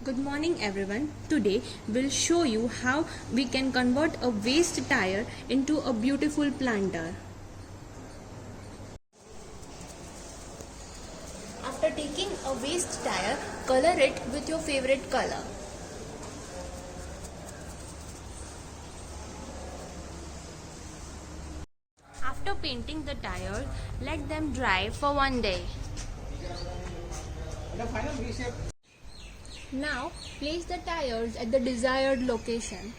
Good morning everyone. Today we'll show you how we can convert a waste tire into a beautiful planter. After taking a waste tire, color it with your favorite color. After painting the tires, let them dry for one day. Now place the tires at the desired location.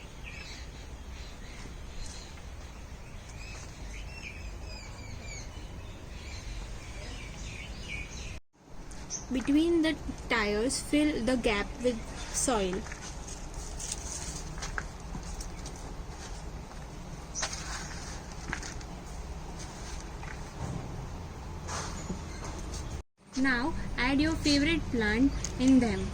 Between the tires, fill the gap with soil. Now add your favorite plant in them.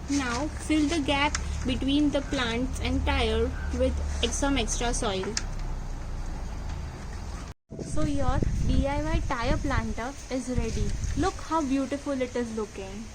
Now fill the gap between the plants and tire with some extra soil. So your DIY tire planter is ready. Look how beautiful it is looking.